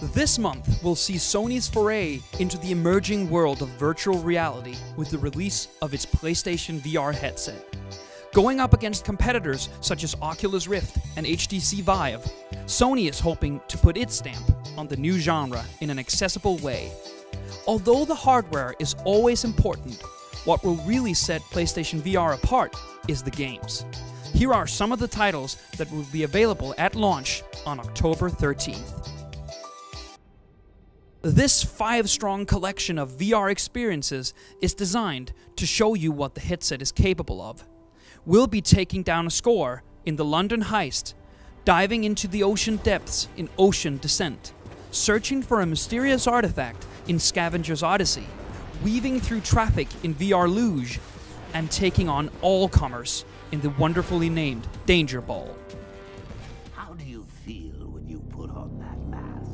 This month, we'll see Sony's foray into the emerging world of virtual reality with the release of its PlayStation VR headset. Going up against competitors such as Oculus Rift and HTC Vive, Sony is hoping to put its stamp on the new genre in an accessible way. Although the hardware is always important, what will really set PlayStation VR apart is the games. Here are some of the titles that will be available at launch on October 13th. This 5-strong collection of VR experiences is designed to show you what the headset is capable of. We'll be taking down a score in the London Heist, diving into the ocean depths in Ocean Descent, searching for a mysterious artifact in Scavenger's Odyssey, weaving through traffic in VR Luge, and taking on all comers in the wonderfully named Danger Ball. How do you feel when you put on that mask?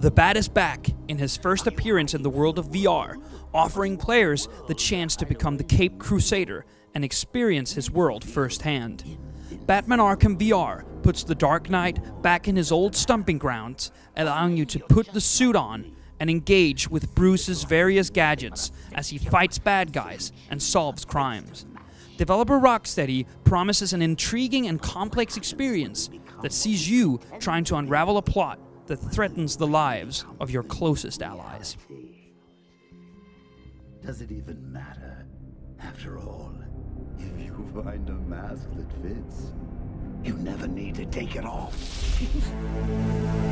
The Bat is back in his first appearance in the world of VR, offering players the chance to become the Caped Crusader and experience his world firsthand. Batman Arkham VR puts the Dark Knight back in his old stomping grounds, allowing you to put the suit on and engage with Bruce's various gadgets as he fights bad guys and solves crimes. Developer Rocksteady promises an intriguing and complex experience that sees you trying to unravel a plot that threatens the lives of your closest allies. Does it even matter? After all, if you find a mask that fits, you never need to take it off.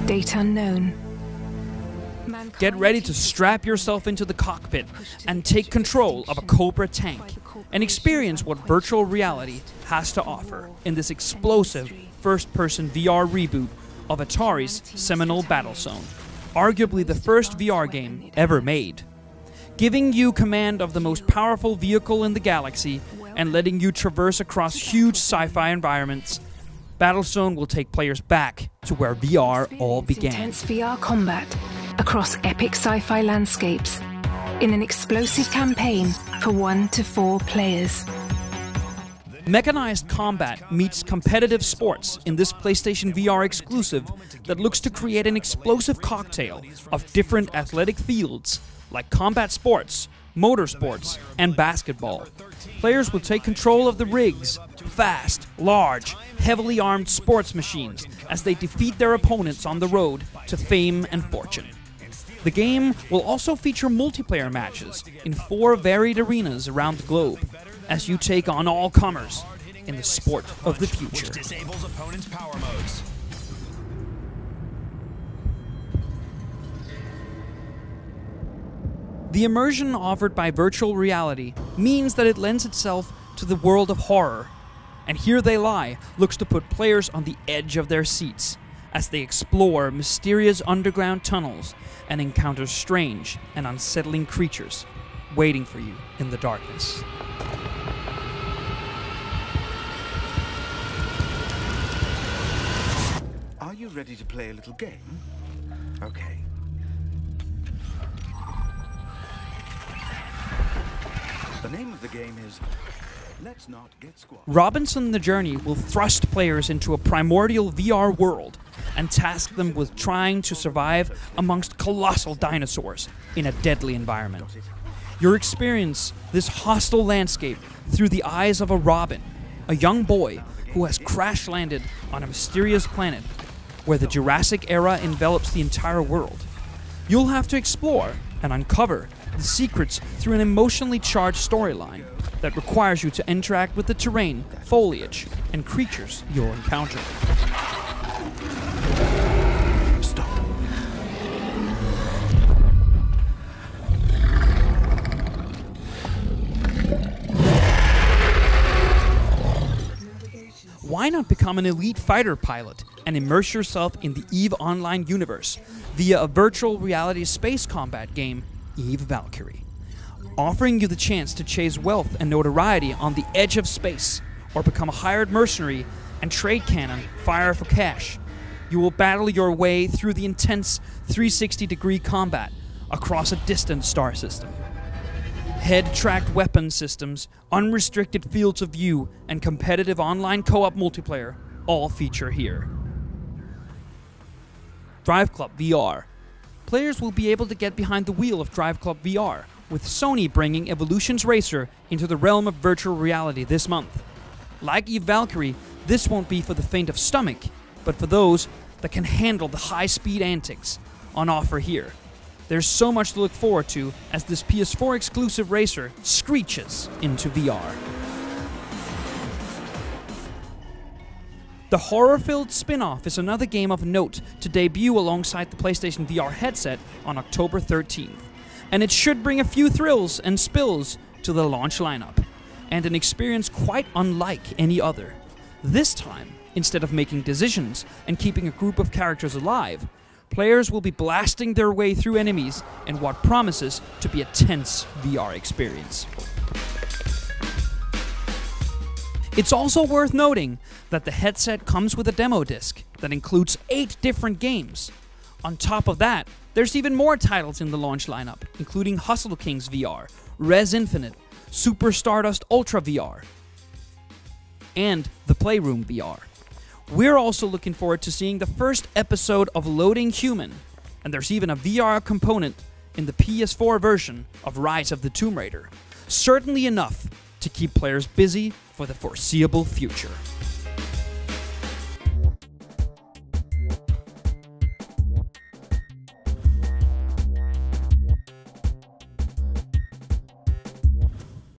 Date unknown. Get ready to strap yourself into the cockpit and take control of a Cobra tank and experience what virtual reality has to offer in this explosive first-person VR reboot of Atari's seminal Battlezone, arguably the first VR game ever made. Giving you command of the most powerful vehicle in the galaxy and letting you traverse across huge sci-fi environments, Battlezone will take players back to where VR all began. Intense VR combat across epic sci-fi landscapes in an explosive campaign for 1 to 4 players. Mechanized combat meets competitive sports in this PlayStation VR exclusive that looks to create an explosive cocktail of different athletic fields like combat sports, motorsports, and basketball. Players will take control of the rigs, fast, large, heavily armed sports machines as they defeat their opponents on the road to fame and fortune. The game will also feature multiplayer matches in 4 varied arenas around the globe as you take on all comers in the sport of the future. Which disables opponents' power modes. The immersion offered by virtual reality means that it lends itself to the world of horror. And Here They Lie looks to put players on the edge of their seats as they explore mysterious underground tunnels and encounter strange and unsettling creatures waiting for you in the darkness. Are you ready to play a little game? Okay. The name of the game is Let's Not Get Squashed. Robinson the Journey will thrust players into a primordial VR world and task them with trying to survive amongst colossal dinosaurs in a deadly environment. You'll experience this hostile landscape through the eyes of a Robin, a young boy who has crash-landed on a mysterious planet where the Jurassic era envelops the entire world. You'll have to explore and uncover the secrets through an emotionally charged storyline that requires you to interact with the terrain, foliage, and creatures you'll encounter. Stop. Why not become an elite fighter pilot and immerse yourself in the EVE Online universe via a virtual reality space combat game, EVE Valkyrie, offering you the chance to chase wealth and notoriety on the edge of space, or become a hired mercenary and trade cannon fire for cash. You will battle your way through the intense 360-degree combat across a distant star system. Head-tracked weapon systems, unrestricted fields of view, and competitive online co-op multiplayer all feature here. Drive Club VR. Players will be able to get behind the wheel of Drive Club VR, with Sony bringing Evolution's Racer into the realm of virtual reality this month. Like Eve Valkyrie, this won't be for the faint of stomach, but for those that can handle the high-speed antics on offer here. There's so much to look forward to as this PS4 exclusive racer screeches into VR. The horror-filled spin-off is another game of note to debut alongside the PlayStation VR headset on October 13th, and it should bring a few thrills and spills to the launch lineup, and an experience quite unlike any other. This time, instead of making decisions and keeping a group of characters alive, players will be blasting their way through enemies in what promises to be a tense VR experience. It's also worth noting that the headset comes with a demo disc that includes 8 different games. On top of that, there's even more titles in the launch lineup, including Hustle Kings VR, Res Infinite, Super Stardust Ultra VR, and The Playroom VR. We're also looking forward to seeing the first episode of Loading Human, and there's even a VR component in the PS4 version of Rise of the Tomb Raider. Certainly enough to keep players busy for the foreseeable future.